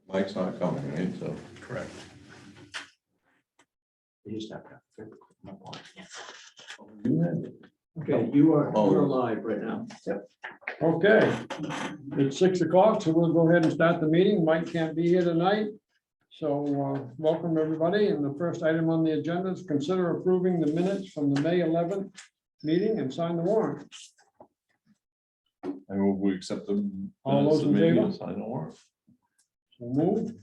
Mike's not coming, right? So Correct. You just have to have my point. you had it. Okay, you're Oh. live right now. Yep. Okay, it's 6 o'clock, so we'll go ahead and start the meeting. Mike can't be here tonight. So welcome, everybody. And the first item on the agenda is consider approving the minutes from the May 11th meeting and sign the warrant. I move we accept the. All those in favor? Sign the warrant. So moved.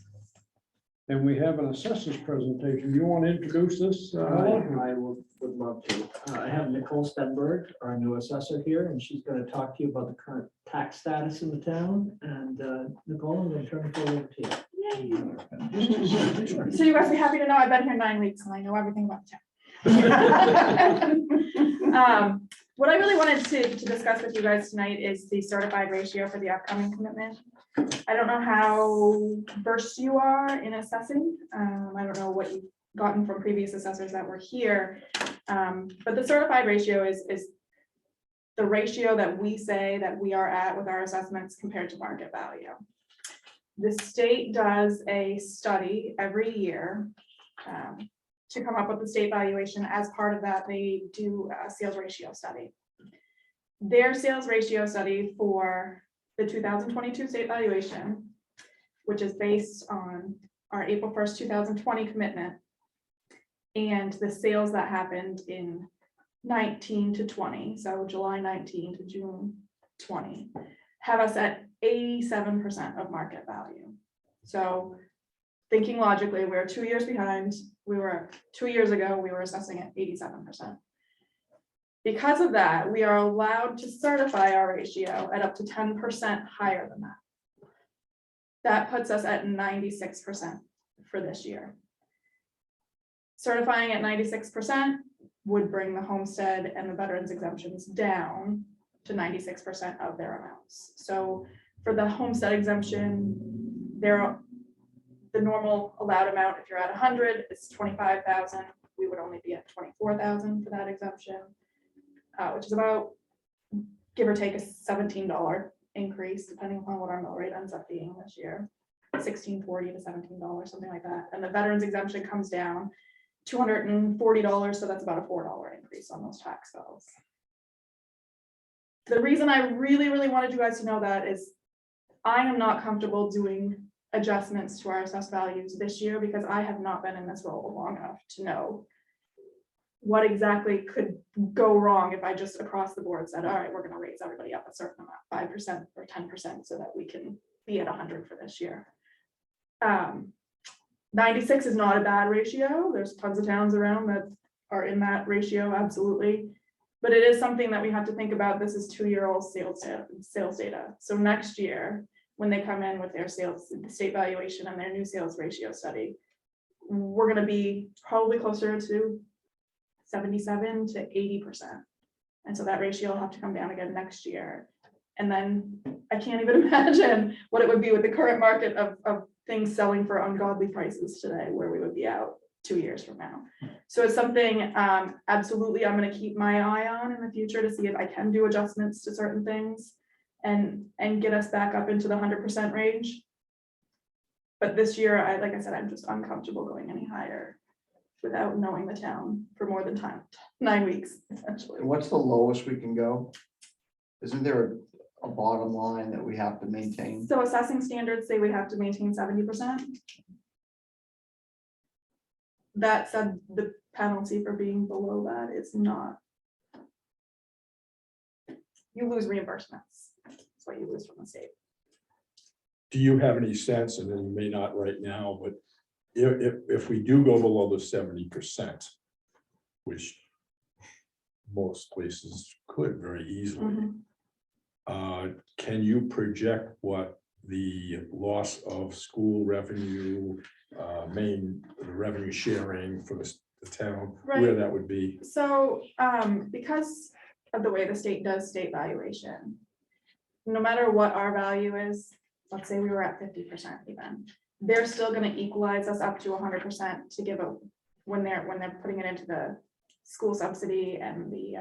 And we have an assessors presentation. You want to introduce this? I would love to. I have Nicole Stenberg, our new assessor here, and she's going to talk to you about the current tax status in the town. And Nicole, I'm going to turn it over to you. So you guys be happy to know I've been here 9 weeks and I know everything about the town. What I really wanted to discuss with you guys tonight is the certified ratio for the upcoming commitment. I don't know how versed you are in assessing. I don't know what you've gotten from previous assessors that were here. But the certified ratio is the ratio that we say that we are at with our assessments compared to market value. The state does a study every year to come up with the state valuation. As part of that, they do a sales ratio study. Their sales ratio study for the 2022 state valuation, which is based on our April 1st, 2020 commitment, and the sales that happened in 19 to 20, so July 19 to June 20, have us at 87% of market value. So thinking logically, we're 2 years behind. We were 2 years ago, we were assessing at 87%. Because of that, we are allowed to certify our ratio at up to 10% higher than that. That puts us at 96% for this year. Certifying at 96% would bring the homestead and the veterans exemptions down to 96% of their amounts. So for the homestead exemption, the normal allowed amount, if you're at 100, is 25,000. We would only be at 24,000 for that exemption, which is about, give or take, a $17 increase, depending upon what our mill rate ends up being this year, $16.40 to $17, something like that. And the veterans exemption comes down $240, so that's about a $4 increase on those tax bills. The reason I really wanted you guys to know that is I am not comfortable doing adjustments to our assessed values this year because I have not been in this role long enough to know what exactly could go wrong if I just across the board said, all right, we're going to raise everybody up a certain amount, 5% or 10%, so that we can be at 100 for this year. 96 is not a bad ratio. There's tons of towns around that are in that ratio, absolutely. But it is something that we have to think about. This is 2-year-old sales data. So next year, when they come in with their sales, state valuation and their new sales ratio study, we're going to be probably closer to 77 to 80%. And so that ratio will have to come down again next year. And then I can't even imagine what it would be with the current market of things selling for ungodly prices today, where we would be out 2 years from now. So it's something absolutely I'm going to keep my eye on in the future to see if I can do adjustments to certain things and get us back up into the 100% range. But this year, like I said, I'm just uncomfortable going any higher without knowing the town for more than 9 weeks, essentially. What's the lowest we can go? Isn't there a bottom line that we have to maintain? So assessing standards say we have to maintain 70%. That said, the penalty for being below that is not. You lose reimbursements. That's what you lose from the state. Do you have any sense, and you may not right now, but if we do go below the 70%, which most places could very easily, can you project what the loss of school revenue, main revenue sharing for the town, where that would be? So because of the way the state does state valuation, no matter what our value is, let's say we were at 50% even, they're still going to equalize us up to 100% to give a when they're putting it into the school subsidy and the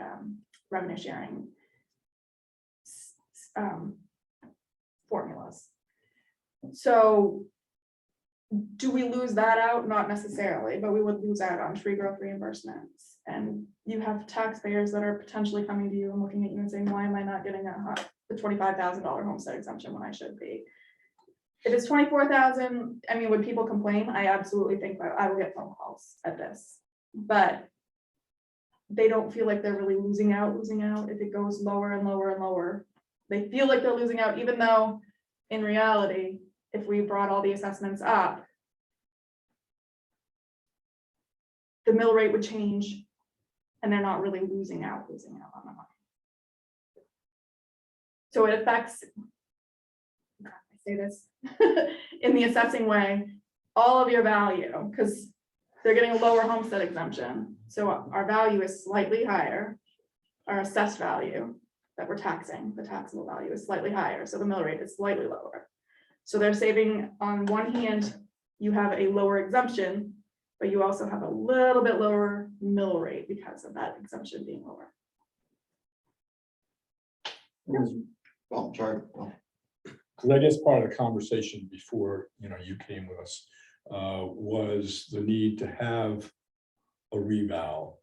revenue sharing formula. So do we lose that out? Not necessarily, but we would lose out on tree growth reimbursements. And you have taxpayers that are potentially coming to you and looking at you and saying, why am I not getting the $25,000 homestead exemption when I should be? If it's 24,000, I mean, would people complain? I absolutely think that I will get phone calls at this, but they don't feel like they're really losing out. If it goes lower and lower and lower, they feel like they're losing out, even though in reality, if we brought all the assessments up, the mill rate would change and they're not really losing out on the money. So it affects, I say this in the assessing way, all of your value, because they're getting a lower homestead exemption. So our value is slightly higher. Our assessed value that we're taxing, the taxable value is slightly higher. So the mill rate is slightly lower. So they're saving, on one hand, you have a lower exemption, but you also have a little bit lower mill rate because of that exemption being lower. Oh, sorry. Oh. Because I guess part of the conversation before, you came with us, was the need to have a revow.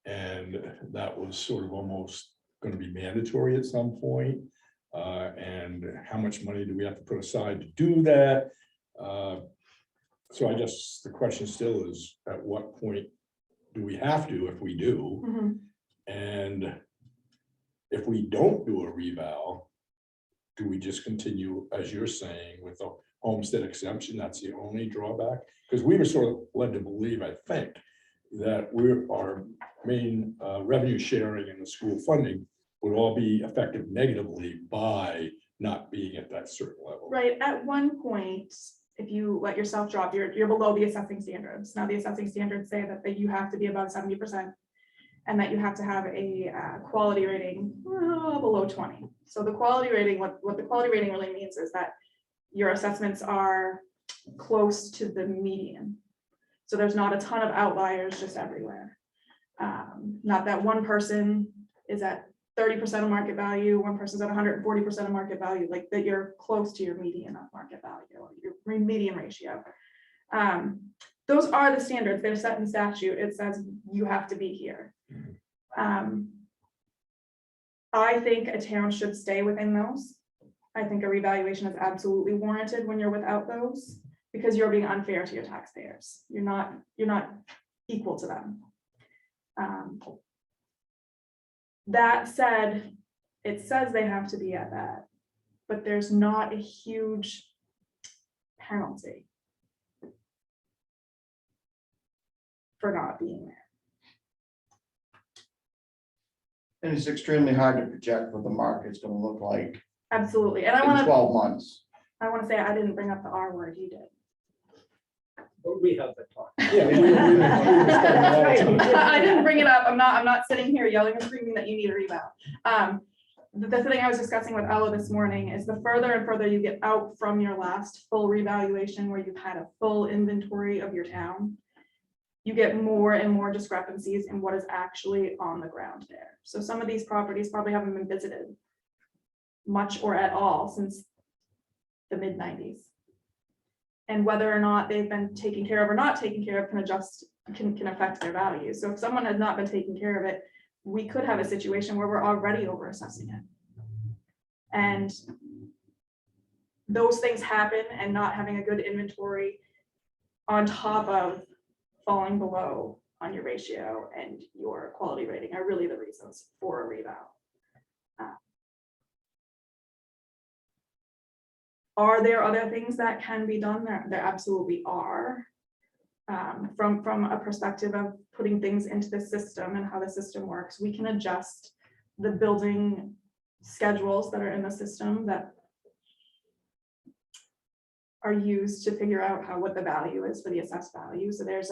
And that was sort of almost going to be mandatory at some point. And how much money do we have to put aside to do that? So I guess the question still is, at what point do we have to, if we do? Mm-hmm. And if we don't do a revow, do we just continue, as you're saying, with the homestead exemption? That's the only drawback? Because we were sort of led to believe, I think, that our main revenue sharing and the school funding would all be affected negatively by not being at that certain level. Right, at one point, if you let yourself drop, you're below the assessing standards. Now, the assessing standards say that you have to be above 70% and that you have to have a quality rating below 20. So the quality rating, what the quality rating really means is that your assessments are close to the median. So there's not a ton of outliers just everywhere. Not that one person is at 30% of market value, one person's at 140% of market value, like that you're close to your median of market value, your median ratio. Those are the standards. They're set in statute. It says you have to be here. I think a town should stay within those. I think a revaluation is absolutely warranted when you're without those, because you're being unfair to your taxpayers. You're not equal to them. That said, it says they have to be at that, but there's not a huge penalty for not being there. And it's extremely hard to project what the market's gonna look like Absolutely. And I in want 12 months. to say I didn't bring up the R word, you did. But we have that talk. Yeah, we were spending a lot of time. I didn't bring it up. I'm not sitting here yelling and screaming that you need a revow. The thing I was discussing with Ella this morning is the further and further you get out from your last full revaluation where you've had a full inventory of your town, you get more and more discrepancies in what is actually on the ground there. So some of these properties probably haven't been visited much or at all since the mid-90s. And whether or not they've been taken care of or not taken care of can affect their value. So if someone has not been taking care of it, we could have a situation where we're already over assessing it. And those things happen, and not having a good inventory on top of falling below on your ratio and your quality rating are really the reasons for a revow. Are there other things that can be done? There absolutely are. From a perspective of putting things into the system and how the system works, we can adjust the building schedules that are in the system that are used to figure out what the value is for the assessed value. So there's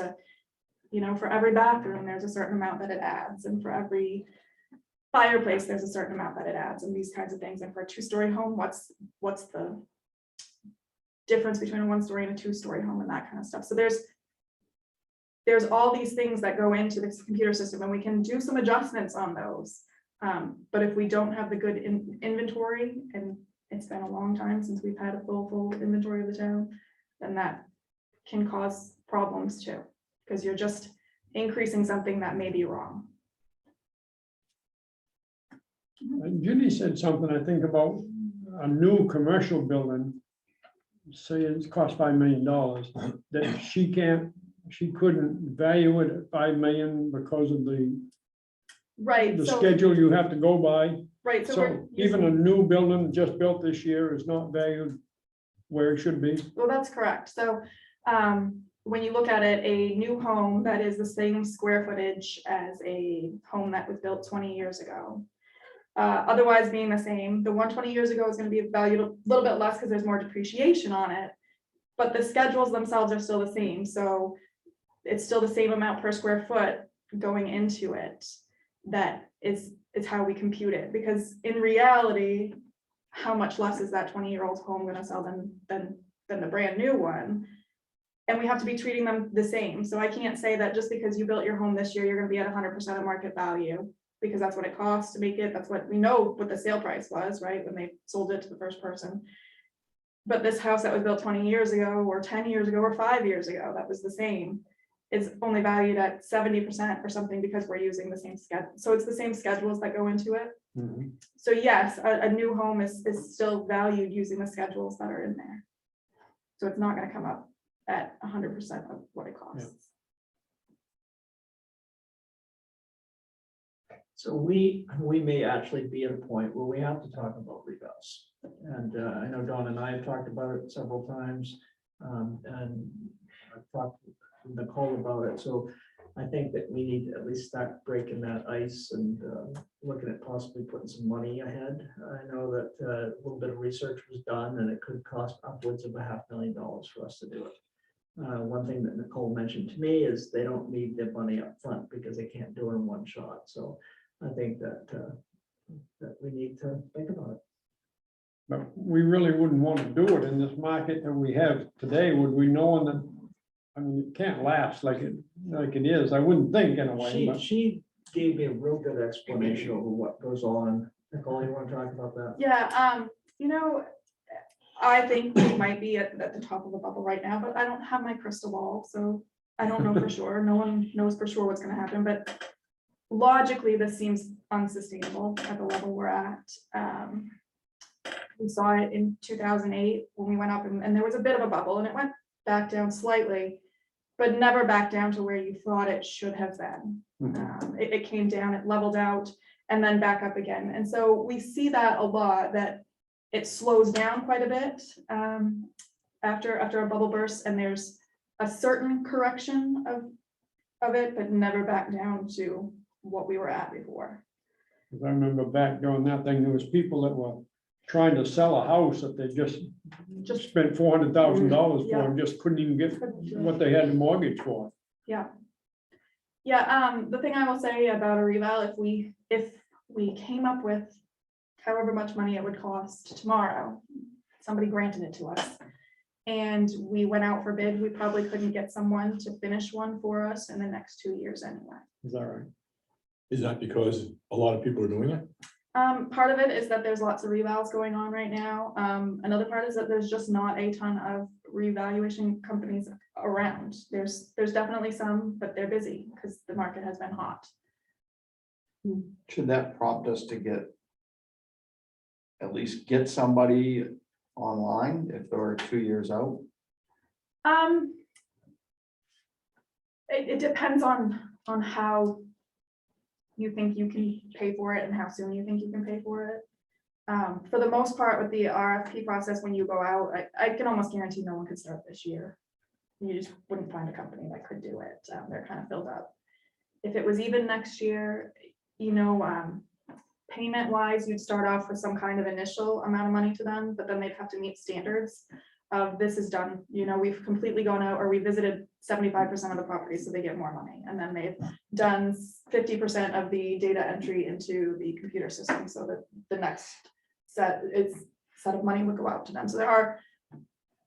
for every bathroom, there's a certain amount that it adds, and for every fireplace, there's a certain amount that it adds, and these kinds of things. And for a two-story home, what's the difference between a one-story and a two-story home, and that kind of stuff. So there's all these things that go into this computer system, and we can do some adjustments on those. But if we don't have the good inventory and it's been a long time since we've had a full inventory of the town, then that can cause problems too, because you're just increasing something that may be wrong. Judy said something, I think, about a new commercial building. Say it's cost $5 million, that she couldn't value it at 5 million because of the Right, so, schedule you have to go by. right, so So we're even a using, new building just built this year is not valued where it should be. well, that's correct. So, when you look at it, a new home that is the same square footage as a home that was built 20 years ago. Otherwise being the same, the one 20 years ago is gonna be valued a little bit less because there's more depreciation on it. But the schedules themselves are still the same, so it's still the same amount per square foot going into it. That is how we compute it, because in reality, how much less is that 20-year-old home gonna sell than the brand new one? And we have to be treating them the same. So I can't say that just because you built your home this year, you're gonna be at 100% of market value, because that's what it costs to make it. That's what we know what the sale price was, right? When they sold it to the first person. But this house that was built 20 years ago, or 10 years ago, or 5 years ago, that was the same, is only valued at 70% or something, because we're using the same schedule. So it's the same schedules that go into it. So yes, a new home is still valued using the schedules that are in there. So it's not gonna come up at 100% of what it costs. So we may actually be at a point where we have to talk about revals. And I know Dawn and I have talked about it several times. And I've talked with Nicole about it. So I think that we need to at least start breaking that ice and looking at possibly putting some money ahead. I know that a little bit of research was done, and it could cost upwards of $500,000 for us to do it. One thing that Nicole mentioned to me is they don't need their money up front because they can't do it in one shot. So I think that that we need to think about it. But we really wouldn't want to do it in this market that we have today, would we, knowing that, I mean, it can't last like it is. I wouldn't think in a way, but She gave me a real good explanation of what goes on. Nicole, you want to talk about that? Yeah, you know, I think we might be at the top of the bubble right now, but I don't have my crystal ball, so I don't know for sure. No one knows for sure what's gonna happen, but logically, this seems unsustainable at the level we're at. We saw it in 2008 when we went up, and there was a bit of a bubble, and it went back down slightly, but never back down to where you thought it should have been. It came down, it leveled out, and then back up again. And so we see that a lot, that it slows down quite a bit after a bubble burst, and there's a certain correction of it, but never back down to what we were at before. I remember back during that thing, there was people that were trying to sell a house that they just spent $400,000 for and just couldn't even get what they had the mortgage for. Yeah. Yeah, the thing I will say about a reval, if we came up with however much money it would cost tomorrow, somebody granted it to us, and we went out for bid, we probably couldn't get someone to finish one for us in the next 2 years anyway. Is that right? Is that because a lot of people are doing it? Part of it is that there's lots of revals going on right now. Another part is that there's just not a ton of revaluation companies around. There's definitely some, but they're busy because the market has been hot. Should that prompt us to at least get somebody online if they're 2 years out? It depends on how you think you can pay for it and how soon you think you can pay for it. For the most part, with the RFP process, when you go out, I can almost guarantee no one could start this year. You just wouldn't find a company that could do it. They're kind of filled up. If it was even next year, you know, payment wise, you'd start off with some kind of initial amount of money to them, but then they'd have to meet standards of this is done. You know, we've completely gone out, or we visited 75% of the property, so they get more money. And then they've done 50% of the data entry into the computer system, so that the next set of money would go out to them. So there are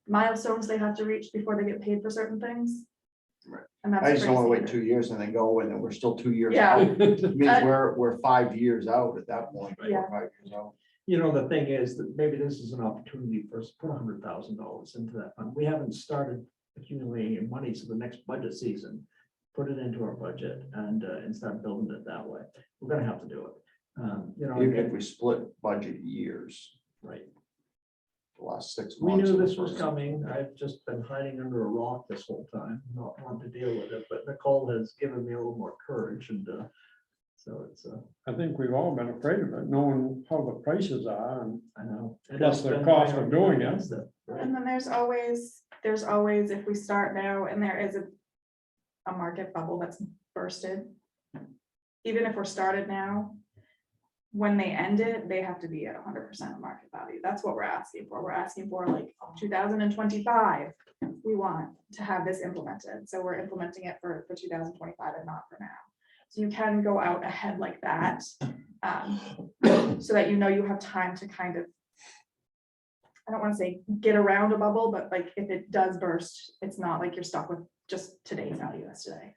milestones they have to reach before they get paid for certain things. Right. And that's I just don't want to wait pretty 2 years and then go, and then we're still 2 years Yeah. out. It means we're 5 years out at that point. Yeah. We're 5 years out. You know, the thing is that maybe this is an opportunity for us to put $100,000 into that fund. We haven't started accumulating money to the next budget season. Put it into our budget and start building it that way. We're gonna have to do it. You know, Even if we split budget years, right. the last 6 We months. knew of the this was first- coming. I've just been hiding under a rock this whole time, not wanting to deal with it, but Nicole has given me a little more courage and so it's, I think we've all been afraid of it, knowing how the prices are, and I know. And Plus that's the been cost my of doing argument it. against right? And then there's always, if we start now and there is a market bubble that's bursted. Even if we're started now, when they end it, they have to be at 100% of market value. That's what we're asking for. We're asking for like 2025. We want to have this implemented. So we're implementing it for 2025 and not for now. So you can go out ahead like that. So that you know you have time to kind of, I don't want to say get around a bubble, but like if it does burst, it's not like you're stuck with just today's value as today.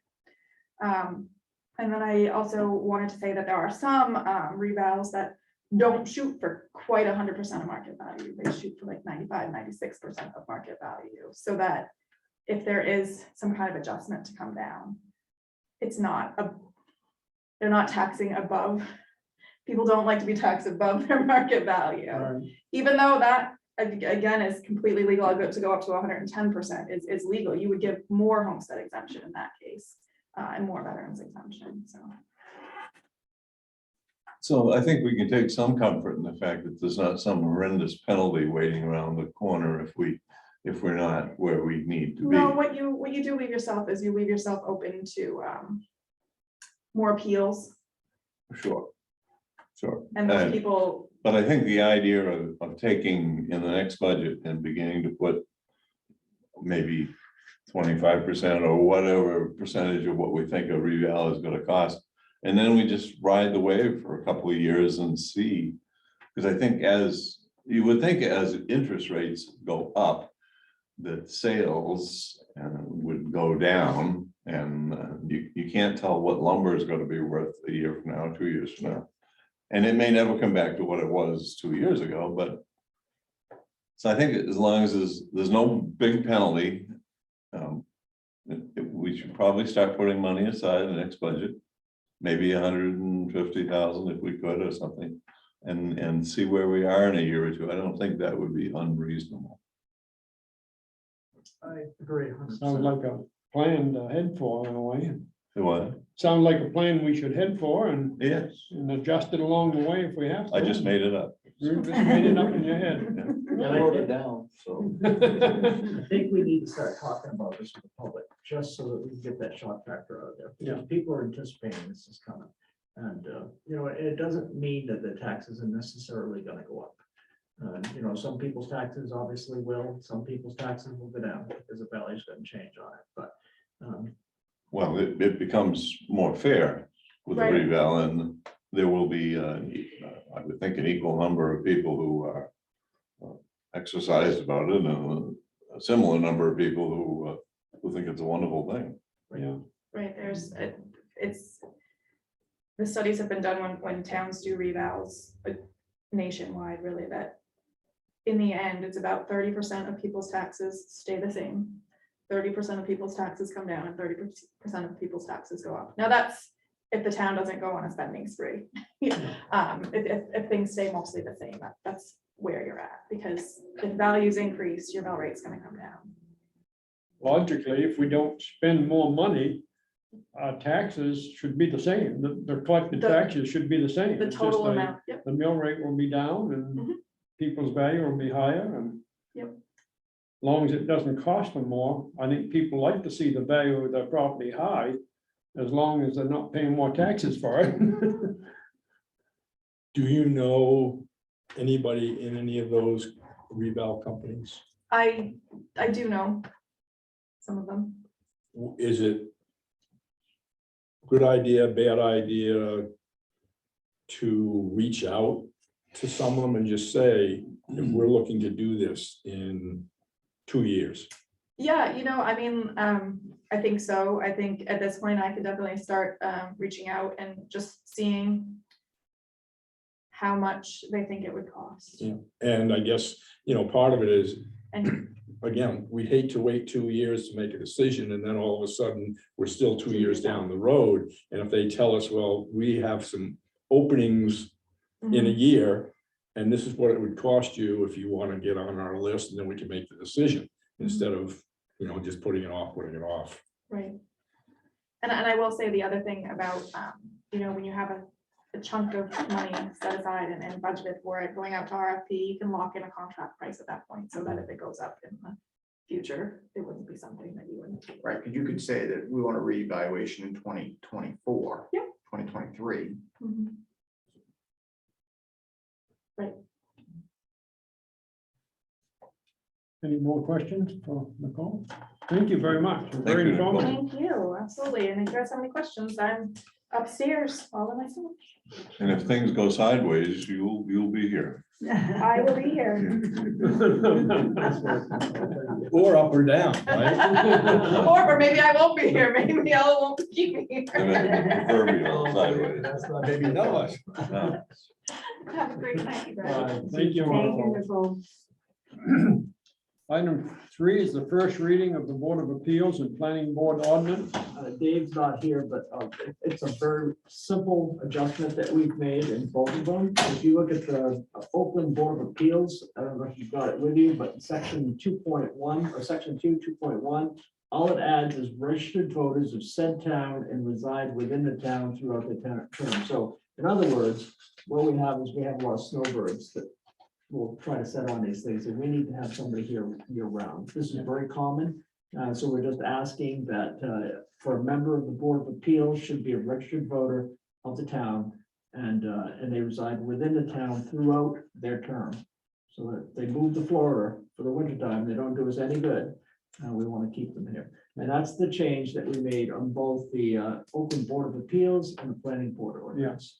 And then I also wanted to say that there are some revals that don't shoot for quite 100% of market value. They shoot for like 95, 96% of market value. So that if there is some kind of adjustment to come down, it's not they're not taxing above. People don't like to be taxed above their market value. Right. Even though that, again, is completely legal, to go up to 110% is legal. You would give more homestead exemption in that case, and more veterans exemption, so. So I think we can take some comfort in the fact that there's not some horrendous penalty waiting around the corner if we're not where we need to be. No, what you do leave yourself is you leave yourself open to more appeals, Sure. and those people, But I think the idea of taking in the next budget and beginning to put maybe 25% or whatever percentage of what we think a reval is gonna cost. And then we just ride the wave for a couple of years and see. Because I think you would think as interest rates go up, that sales would go down. And you can't tell what lumber is gonna be worth a year from now, 2 years from now. And it may never come back to what it was 2 years ago, but. So I think as long as there's no big penalty. We should probably start putting money aside in the next budget. Maybe 150,000 if we could or something. And see where we are in a year or two. I don't think that would be unreasonable. I agree. 100%. Sounds like a plan to head for in a way. What? Sounds like a plan we should head for and Yes, adjust it along the way if we have to. I just made it up. You just made it up in your head. I wrote it down, so. I think we need to start talking about this with the public, just so that we can get that shock factor out there. Yeah. Because people are anticipating this is coming. And, you know, it doesn't mean that the taxes are necessarily gonna go up. You know, some people's taxes obviously will, some people's taxes will go down because the value's gonna change on it, but. Well, it becomes more fair with the Right. reval, and there will be, I would think, an equal number of people who are exercised about it, and a similar number of people who think it's a wonderful thing. Yeah. right, the studies have been done when towns do revals nationwide, really, that in the end, it's about 30% of people's taxes stay the same. 30% of people's taxes come down and 30% of people's taxes go up. Now that's if the town doesn't go on a spending spree. If things stay mostly the same, that's where you're at, because if values increase, your mill rate's gonna come down. Logically, if we don't spend more money, our taxes should be the same. The collected The- taxes should be the same. The It's just total the- amount, yep, The mill rate will be down and Mhm. people's value will be higher and. Yep. Long as it doesn't cost them more, I think people like to see the value of their property high, as long as they're not paying more taxes for it. Do you know anybody in any of those reval companies? I do know some of them. Is it good idea, bad idea to reach out to some of them and just say, we're looking to do this in 2 years? Yeah, I mean, I think so. I think at this point, I could definitely start reaching out and just seeing how much they think it would cost. Yeah. And I guess, part of it is, And again, we hate to wait 2 years to make a decision, and then all of a sudden, we're still 2 years down the road. And if they tell us, well, we have some openings in a year, and this is what it would cost you if you want to get on our list, and then we can make the decision, instead of, just putting it off. right. And I will say the other thing about, when you have a chunk of money set aside and budgeted for it, going out to RFP, you can lock in a contract price at that point, so that if it goes up in the future, it wouldn't be something that you wouldn't. Right, because you could say that we want a reevaluation in 2024. Yep. 2023. Mhm. Right. Any more questions for Nicole? Thank you very much. Very you, Nicole. informative. Thank you, absolutely. And if you guys have any questions, I'm upstairs all by myself. And if things go sideways, you'll be here. I will be here. Or up or down, right? Or maybe I won't be here. Maybe y'all won't keep me And here. then proverbial sideways. Maybe none of us. No. Have a great night, you guys. Thank you. Thank you, Nicole. Item 3 is the first reading of the Board of Appeals and Planning Board ordinance. Dave's not here, but it's a very simple adjustment that we've made in both of them. If you look at the Oakland Board of Appeals, I don't know if you've got it with you, but section 2.1 or section 2.1, all it adds is registered voters of said town and reside within the town throughout the term. So in other words, what we have is we have a lot of snowbirds that will try to set on these things, and we need to have somebody here year round. This is very common. So we're just asking that for a member of the Board of Appeals should be a registered voter of the town, and they reside within the town throughout their term. So that they move to Florida for the winter time, they don't do us any good. We want to keep them here. And that's the change that we made on both the Oakland Board of Appeals and the Planning Board ordinance.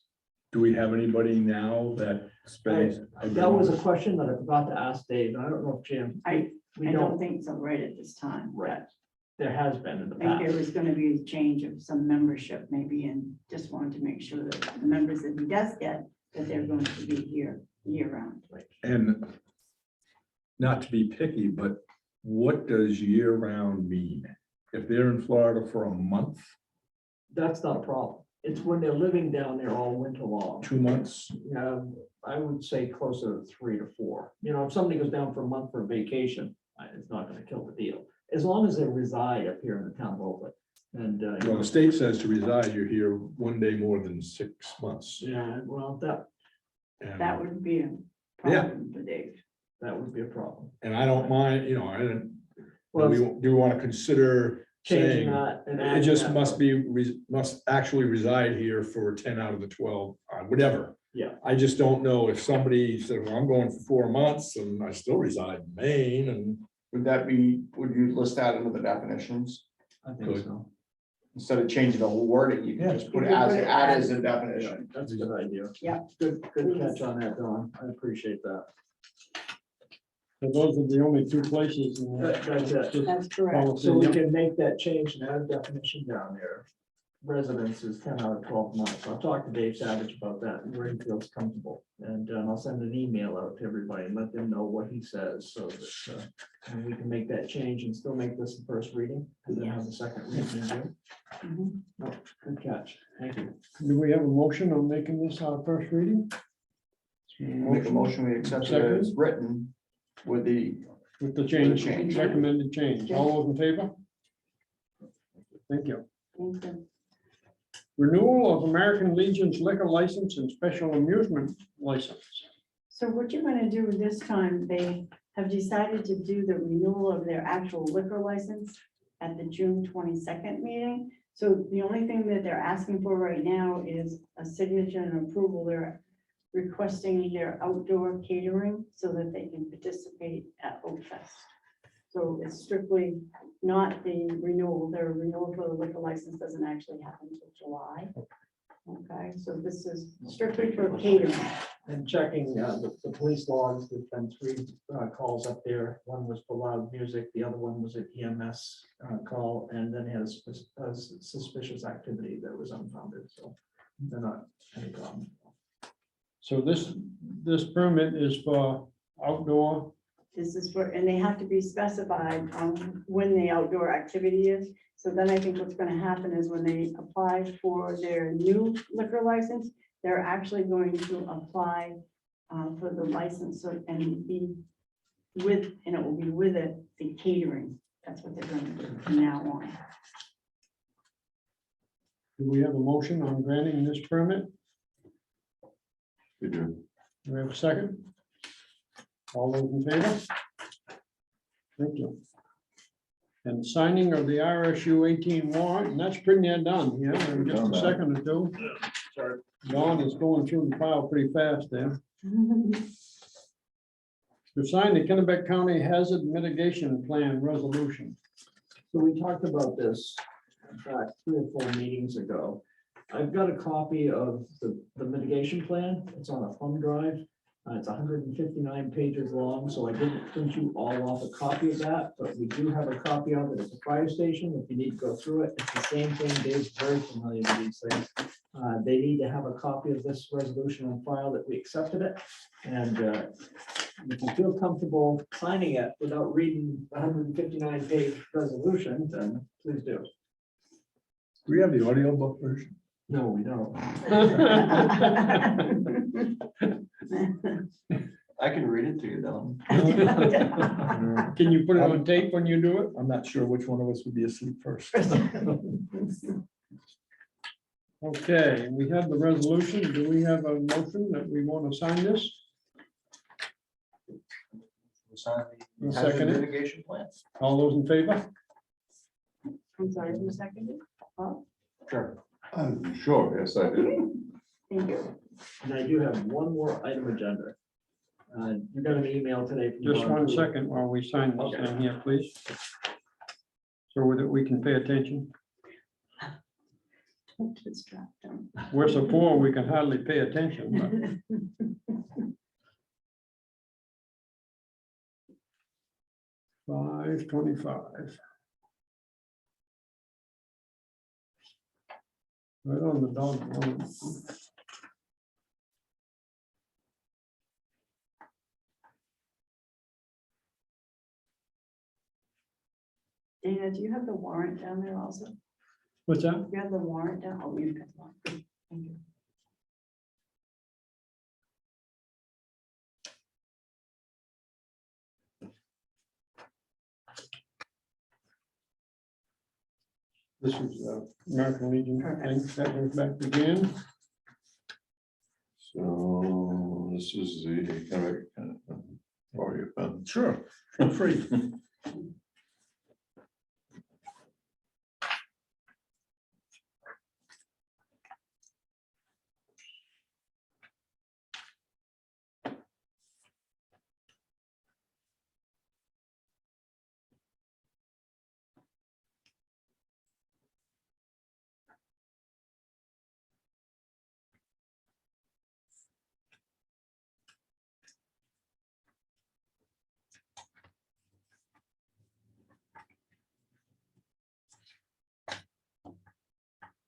Do we have anybody now that spends? That was a question that I forgot to ask Dave. and I don't know if Jim. We I don't don't, think so right at this time. right. There has been in the I think there past. was gonna be a change of some membership maybe, and just wanted to make sure that the members that he does get, that they're going to be here year round. And not to be picky, but what does year round mean? If they're in Florida for a month, That's not a problem. It's when they're living down there all winter long. 2 months? I would say closer to 3 to 4. If somebody goes down for a month for a vacation, it's not gonna kill the deal. As long as they reside up here in the town of Oakland. And, Well, the state says to reside, you're here 1 day more than 6 months. yeah, well, that And- That would be a Yeah. problem for Dave. would be a problem. And I don't mind, I didn't, Well, do we want to consider changing saying that and it adding just that. must actually reside here for 10 out of the 12, whatever. Yeah. I just don't know if somebody said, well, I'm going for 4 months and I still reside in Maine and Would you list that into the definitions? I think Good. so. Instead of changing the whole wording, you can Yeah. just put You it can as, put it add as- as a definition. That's a good idea. Yeah. Good catch on that, Don. I appreciate that. So those are the only 2 places. in the- That's it. just That's correct. policy. So we can make that change and add a definition down there. Residence is 10 out of 12 months. I'll talk to Dave Savage about that and where he feels comfortable. And I'll send an email out to everybody and let them know what he says so that and we can make that change and still make this the first reading and then have the second reading in June. Mhm. Oh, good catch. Thank you. Do we have a motion on making this our first reading? Make a motion, we accept it as written with the, With the change, change. recommended change. All those in favor? Thank you. Thank you. Renewal of American Legion's liquor license and special amusement license. So what you're gonna do this time, they have decided to do the renewal of their actual liquor license at the June 22nd meeting. So the only thing that they're asking for right now is a signature and approval. They're requesting their outdoor catering so that they can participate at Oak Fest. So it's strictly not the renewal. Their renewal for the liquor license doesn't actually happen until July. Okay, so this is strictly for catering. And checking the police logs, there's been 3 calls up there. One was for loud music, the other one was an EMS call, and then had a suspicious activity that was unfounded, so they're not any problem. So this permit is for outdoor, This is for, and they have to be specified on when the outdoor activity is. So then I think what's gonna happen is when they apply for their new liquor license, they're actually going to apply for the license and be with, and it will be with it, the catering. That's what they're going to do from now on. do we have a motion on granting this permit? We do. Do we have a second? All those in favor? Thank you. And signing of the RSU 18 warrant, and that's pretty near done, yeah, in just a second or two. Sorry. Dawn is going through the file pretty fast there. To sign the Kennebec County Hazard Mitigation Plan Resolution. So we talked about this, 3 or 4 meetings ago. I've got a copy of the mitigation plan. It's on a thumb drive. It's 159 pages long, so I didn't print you all off a copy of that, but we do have a copy of it at the fire station. If you need to go through it, it's the same thing. Dave's very familiar with these things. They need to have a copy of this resolution on file that we accepted it. And if you feel comfortable signing it without reading the 159 page resolution, then please do. Do we have the audio book version? No, we don't. I can read it to you, Don. Can you put it on tape when you do it? I'm not sure which one of us would be asleep first. Okay, we have the resolution. Do we have a motion that we want to sign this? I'll second it. Mitigation plan. All those in favor? I'm sorry, who seconded? Oh, Sure. Sure, yes, I do. thank you. And I do have one more item agenda. You got an email today. from Just Don one Poole. second while we sign this thing here, please. So that we can pay attention. Don't distract them. We're so poor, we can hardly pay attention. But 5:25. Right on the dot. Dana, do you have the warrant down there also? What's that? You have the warrant down? Oh, you've got the warrant. Thank you. This is American Legion, I think that goes back again. So this is the kind of for you, Ben. Sure, feel free.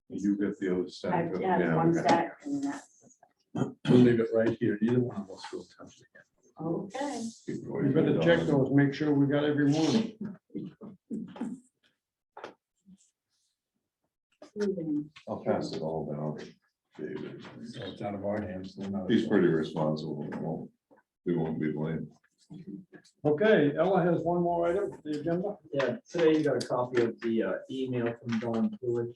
You get the other stack. I've of- got one okay. stack and that's, We'll leave it right here. Neither one of us will touch it again. okay. Keep it away We from better the check dog. those, make sure we got every one. I'll pass it all down. to David. So it's out of our hands. They're not- He's pretty responsible. We won't be blamed. Okay, Ella has one more item, for the agenda. Yeah, today you got a copy of the email from Don Fluid.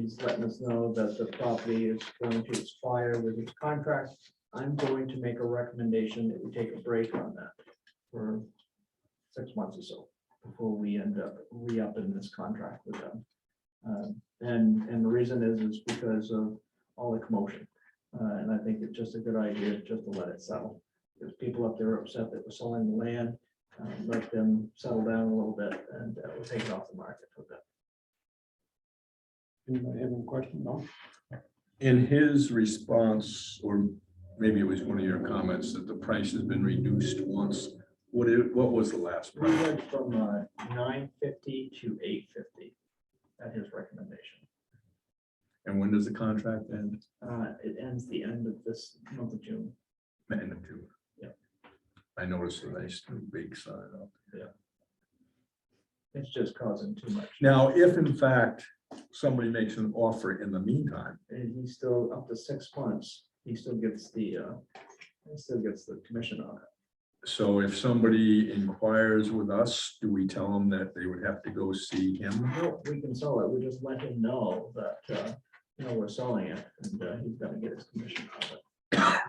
He's letting us know that the property is going to expire with its contract. I'm going to make a recommendation that we take a break on that for 6 months or so before we end up re-upping this contract with them. And the reason is because of all the commotion. And I think it's just a good idea just to let it settle. There's people up there upset that we're selling the land, let them settle down a little bit and we'll take it off the market for a bit. Anybody have any questions? No? In his response, or maybe it was one of your comments, that the price has been reduced once. What was the last We price? went from $950 to $850 at his recommendation. And when does the contract end? It ends the end of this month of June. End of June. Yeah. I noticed a nice new big sign up. It's just causing too much. Now, if in fact somebody makes an offer in the meantime, And he's still up to 6 months, he still gets the commission on it. so if somebody inquires with us, do we tell them that they would have to go see him? No, we can sell it, we just let him know that, we're selling it, and he's gonna get his commission on it.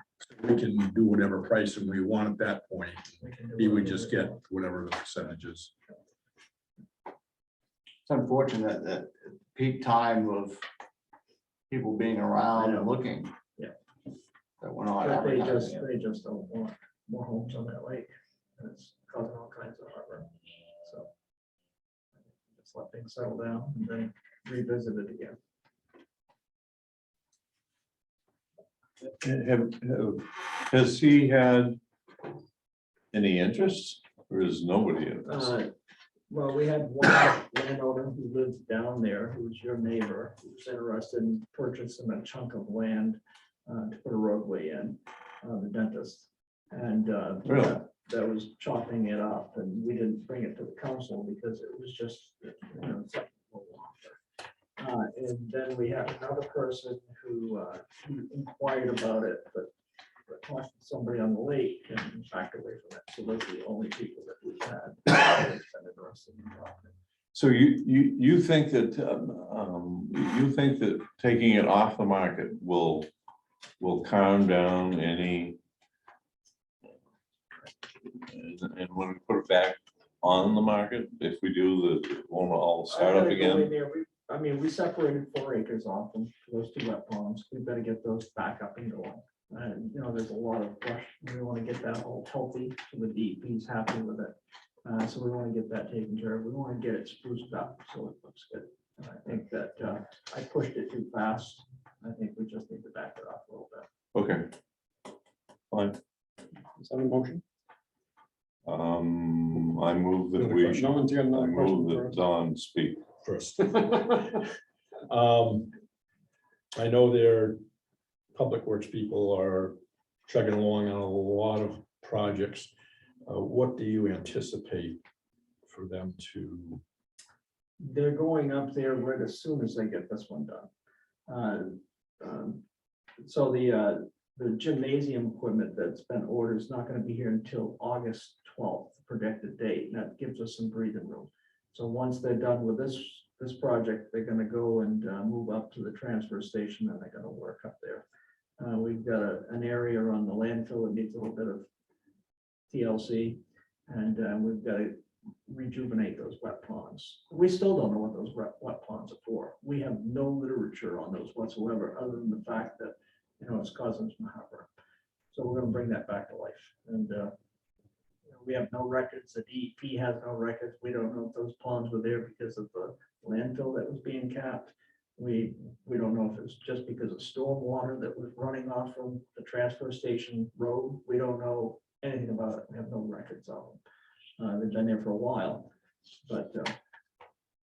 We can do whatever pricing we want at that point. We can do He would whatever just we get want. whatever the percentage is. It's unfortunate that peak time of people being around and looking. Yeah. That we're not But advertising it. they just don't want more homes on that lake, and it's causing all kinds of heartburn, so. Just let things settle down and then revisit it again. Has he had any interest, or is nobody interested? Well, we had one landowner who lives down there, who's your neighbor, who's interested in purchasing a chunk of land to put a roadway in, the dentist. And Really? that was chopping it up, and we didn't bring it to the council because it was just, it's like a little longer. And then we had another person who inquired about it, but talked to somebody on the lake and backed away from it. So those are the only people that we've had. that have been interested in the property. So you think that, you think that taking it off the market will calm down any, and when we put it back on the market, if we do, the won't all start up I gotta go in again? there. I mean, we separated 4 acres off them, those 2 wet ponds. We've got to get those back up and going. And, there's a lot of brush. We want to get that all healthy, so the DEP's happy with it. So we want to get that taken care of. We want to get it spruced up so it looks good. And I think that I pushed it too fast. I think we just need to back it off a little bit. Okay. Fine. Is that a motion? I move that we, No one's got I another question move for that us? Don speak. First, I know their public works people are chugging along on a lot of projects. What do you anticipate for them to? They're going up there right as soon as they get this one done. So the gymnasium equipment that's been ordered is not gonna be here until August 12th, projected date, and that gives us some breathing room. So once they're done with this project, they're gonna go and move up to the transfer station, and they're gonna work up there. We've got an area on the landfill that needs a little bit of TLC, and we've got to rejuvenate those wet ponds. We still don't know what those wet ponds are for. We have no literature on those whatsoever, other than the fact that, it's causing some heartburn. So we're gonna bring that back to life. And we have no records. The DEP has no records. We don't know if those ponds were there because of the landfill that was being capped. We don't know if it's just because of storm water that was running off from the transfer station road. We don't know anything about it. We have no records of them. They've been there for a while, but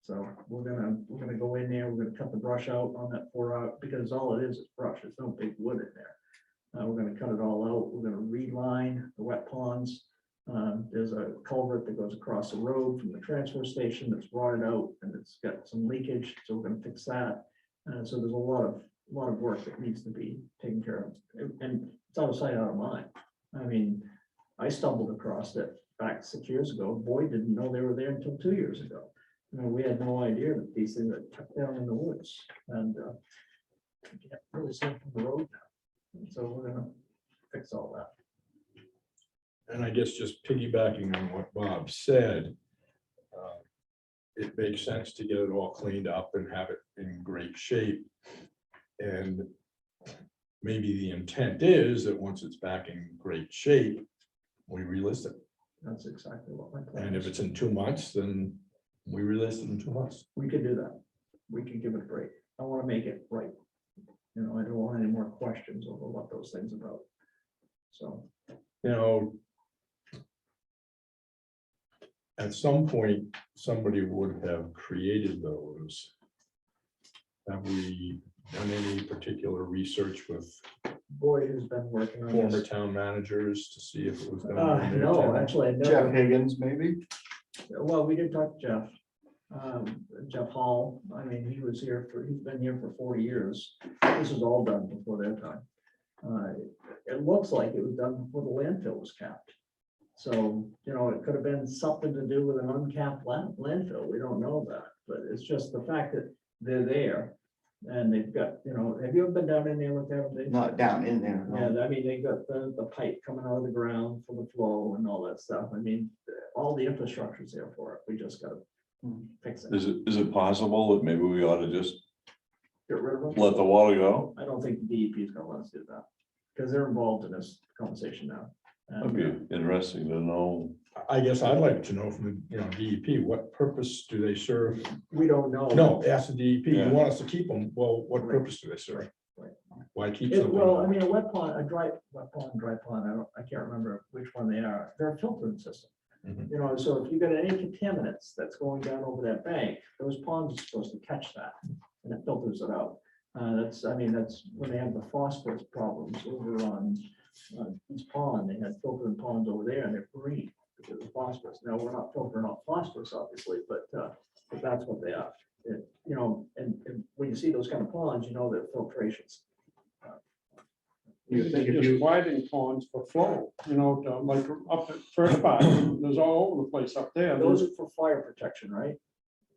so we're gonna go in there. We're gonna cut the brush out on that 4 out, because all it is brush. There's no big wood in there. We're gonna cut it all out. We're gonna reline the wet ponds. There's a culvert that goes across the road from the transfer station that's rotted out and it's got some leakage, so we're gonna fix that. So there's a lot of work that needs to be taken care of, and it's out of sight, out of mind. I mean, I stumbled across it back 6 years ago. Boy, didn't know they were there until 2 years ago. We had no idea that these things are tucked down in the woods, and you can't really see them from the road now. And so we're gonna fix all that. And I guess just piggybacking on what Bob said, it makes sense to get it all cleaned up and have it in great shape. And maybe the intent is that once it's back in great shape, we relist it. That's exactly what my plan And if is. it's in 2 months, then we relist it in 2 months. We could do that. We could give it a break. I want to make it right. I don't want any more questions over what those things are about. So, At some point, somebody would have created those. Have we done any particular research with Boyd has been working on former this. town managers to see if it was done? in their No, town? actually, I Jeff never, Higgins, maybe? well, we did talk to Jeff. Jeff Hall, I mean, he's been here for 40 years. This was all done before their time. It looks like it was done before the landfill was capped. So, it could have been something to do with an uncapped landfill. We don't know that, but it's just the fact that they're there. And they've got, have you ever been down in there with them? Not down in there. no. Yeah, I mean, they got the pipe coming out of the ground for the flow and all that stuff. I mean, all the infrastructure's there for it. We just gotta fix it. Is it possible that maybe we ought to just Get rid of them. let the water go? I don't think the DEP is gonna let us do that, because they're involved in this conversation now. That'd And, be interesting to know. I guess I'd like to know from, DEP, what purpose do they serve? we don't know. No, ask the DEP, you Yeah. want us to keep them, well, what Right. purpose do they serve? Right. Why keep Well, I something? mean, a wet pond, a dry pond, I can't remember which one they are. They're a filtering system. Mhm. So if you got any contaminants that's going down over that bank, those ponds are supposed to catch that and it filters it out. That's when they have the phosphorus problems over on East Pond. They had filtering ponds over there and they're green because of phosphorus. Now, we're not filtering out phosphorus, obviously, but that's what they are. And when you see those kind of ponds, they're filtrations. You think if Just you, widening ponds for flow, like up at First Park, there's all over the place up there. Those are for fire protection, right?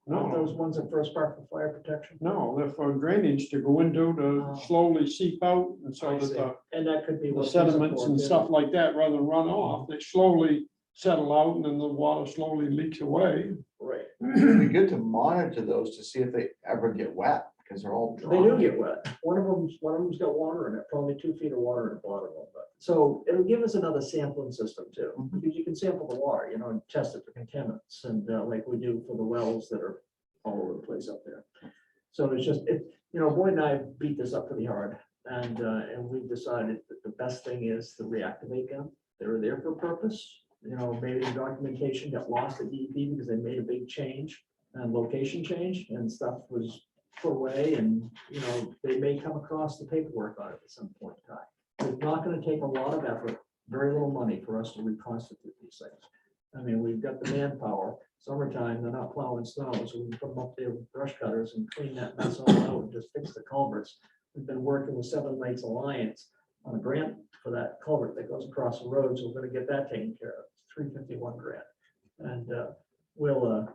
Not No, those ones at First Park for fire protection? no, they're for drainage to go into Oh. to slowly seep out and so I that see. the And that could be. the what these are sediments for, and too. stuff like that, rather than run off, they slowly settle out and then the water slowly leaks away. Right, it'd be good to monitor those to see if they ever get wet, because they're all they do dry. get wet. One of them's got water in it, probably 2 feet of water in the bottom of it. So it'll give us another sampling system too, Mhm. because you can sample the water, and test it for contaminants and like we do for the wells that are all over the place up there. So it's just, Boyd and I beat this up pretty hard and we've decided that the best thing is to reactivate them. They were there for a purpose. Maybe the documentation got lost at DEP because they made a big change and location change and stuff was put away and, they may come across the paperwork on it at some point in time. It's not gonna take a lot of effort, very little money for us to reconstitute these things. I mean, we've got the manpower, summertime, they're not plowing snow, so we can put them up there with brush cutters and clean that mess all out and just fix the culverts. We've been working with Seven Lakes Alliance on a grant for that culvert that goes across the road, so we're gonna get that taken care of, $351 grant. And we'll,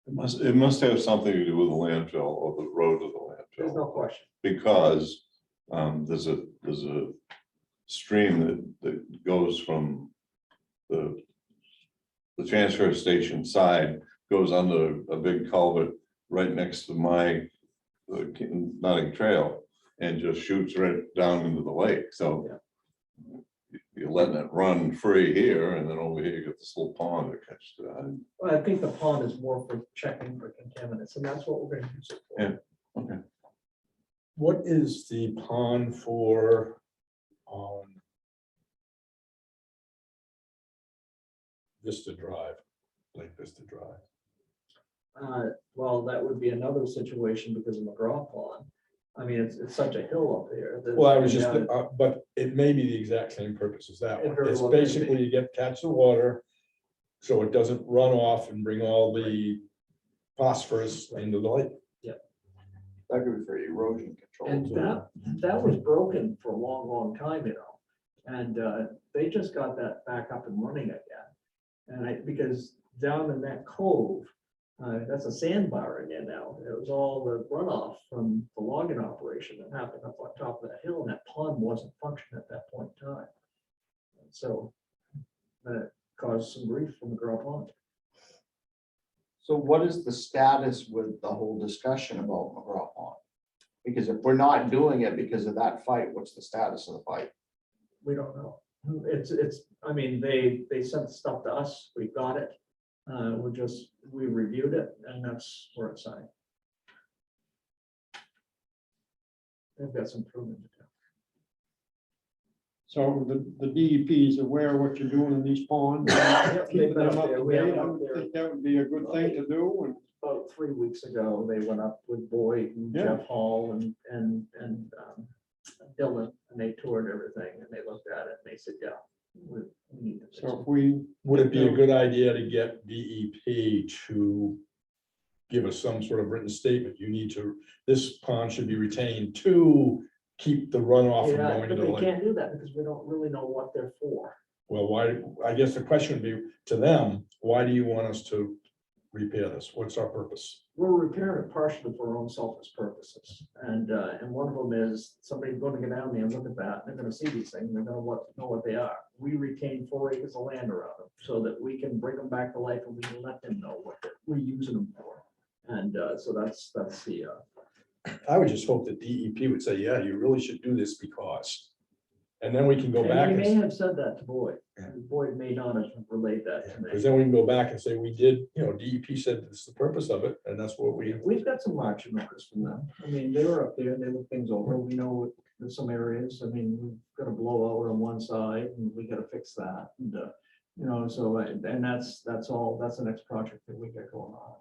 It must have something to do with the landfill or the road to the there's no landfill, question. because there's a stream that goes from the transfer station side, goes under a big culvert right next to my Nutting Trail and just shoots right down into the lake. So you're letting it run free here, and then over here you got this little pond that catches that. Well, I think the pond is more for checking for contaminants, and that's what we're gonna use it for. Yeah. Okay. What is the pond for on Vista Drive, Lake Vista Drive? Well, that would be another situation because of McGraw Pond. I mean, it's such a hill up there. that- Well, I was just, Yeah, but it may be the exact same purpose as that It one. very It's well may be. basically you catch the water, so it doesn't run off and bring all the phosphorus into the lake. That could be for erosion control. And too. that was broken for a long, long time, and they just got that back up and running again. And because down in that cove, that's a sandbar in there now. It was all the runoff from the logging operation that happened up on top of that hill, and that pond wasn't functioning at that point in time. And so that caused some grief from the McGraw Pond. So what is the status with the whole discussion about McGraw Pond? Because if we're not doing it because of that fight, what's the status of the fight? We don't know. I mean, they sent stuff to us, we got it. We reviewed it and that's where it's signed. They've got some proving to do. So the DEP is aware of what you're doing in these ponds. Yep, they've Keeping been them up up there. to We have date. them I up would there. think that would be a good thing to do, and about 3 weeks ago, they went up with Boyd and Yeah. Jeff Hall and Dylan, and they toured everything, and they looked at it, and they said, yeah. we need to fix So it." if we, Would it be a good idea to get DEP to give us some sort of written statement? You need to, this pond should be retained to keep the runoff from Yeah, going but into the they lake. can't do that because we don't really know what they're for. Well, why, I guess the question would be to them, why do you want us to repair this? What's our purpose? We're repairing it partially for our own selfish purposes. And one of them is somebody's going to get down there and look at that. They're going to see these things. They're going to know what they are. We retain 4 acres of land around them so that we can bring them back to life and we can let them know what we're using them for. And so that's the, I would just hope that DEP would say, yeah, you really should do this because. And then we can go back and and. they may have said that to Boyd. Yeah. Boyd may not have relayed that to Because me. then we can go back and say, we did, DEP said this is the purpose of it, and that's what we. We've got some marching orders from them. I mean, they were up there and they looked things over. We know in some areas, I mean, we've got a blowout on one side and we gotta fix that. And, so, and that's all, that's the next project that we got going on.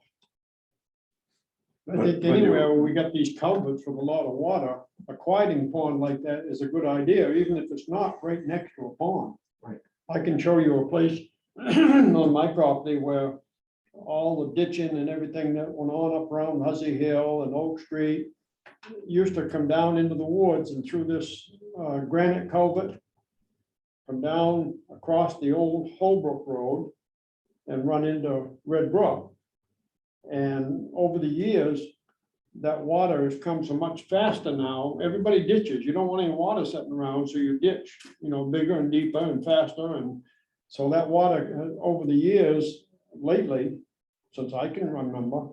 I think But you- anywhere where we got these culverts with a lot of water, a quieting pond like that is a good idea, even if it's not right next to a pond. Right. I can show you a place on my property where all the ditching and everything that went on up around Hussey Hill and Oak Street used to come down into the woods and through this granite culvert, come down across the old Holbrook Road and run into Red Brook. And over the years, that water has come so much faster now. Everybody ditches. You don't want any water sitting around, so you ditch, bigger and deeper and faster. And so that water over the years lately, since I can remember,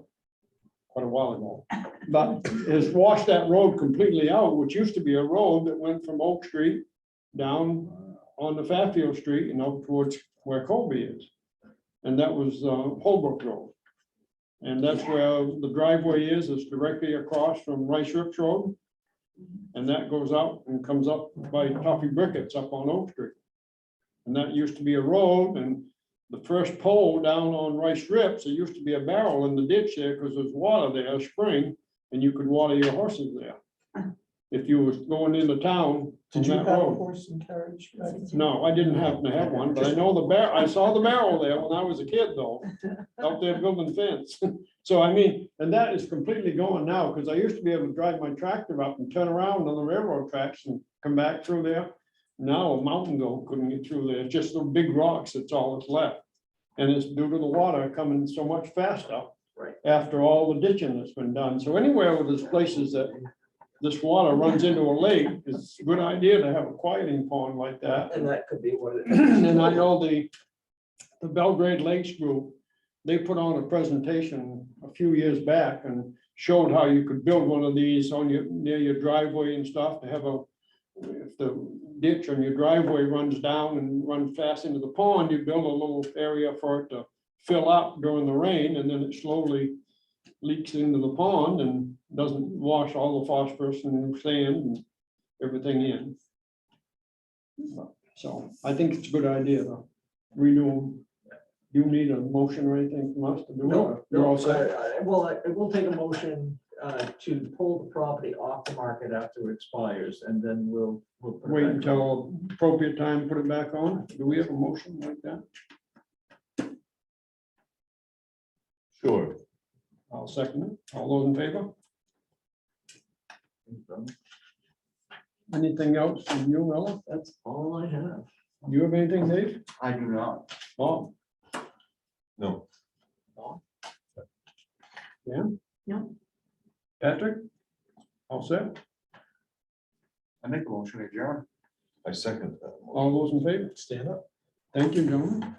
quite a while ago, but has washed that road completely out, which used to be a road that went from Oak Street down on the Fairfield Street and up towards where Colby is. And that was Holbrook Road. And that's where the driveway is directly across from Rice Rips Road. And that goes out and comes up by Toffee Brickets up on Oak Street. And that used to be a road, and the first pole down on Rice Rips, there used to be a barrel in the ditch there because there's water there, a spring, and you could water your horses there. If you was going into town from that road. horse and carriage? No, I didn't happen to have one, but I know I saw the barrel there when I was a kid though, out there building fence. So I mean, and that is completely gone now, because I used to be able to drive my tractor up and turn around on the railroad tracks and come back through there. Now a mountain goat couldn't get through there, just the big rocks, that's all that's left. And it's due to the water coming so much faster. Right. After all the ditching that's been done. So anywhere where there's places that this water runs into a lake, it's a good idea to have a quieting pond like that. And that could be what it is. And I know the Belgrade Lakes Group, they put on a presentation a few years back and showed how you could build one of these on near your driveway and stuff to have if the ditch on your driveway runs down and runs fast into the pond, you build a little area for it to fill up during the rain, and then it slowly leaks into the pond and doesn't wash all the phosphorus and sand and everything in. So I think it's a good idea to renew them. You need a motion or anything from us to do it? No, You're all no, set? well, I will take a motion to pull the property off the market after it expires, and then we'll. put it Wait back on. until appropriate time, to put it back on? Do we have a motion like that? Sure. I'll second it. All those in favor? Anything else from you, Ella? That's all I have. Do you have anything, Dave? I do not. Bob? No, Patrick? All set? I make a motion to adjourn. I second that. All those in favor? Stand up. Thank you, gentlemen.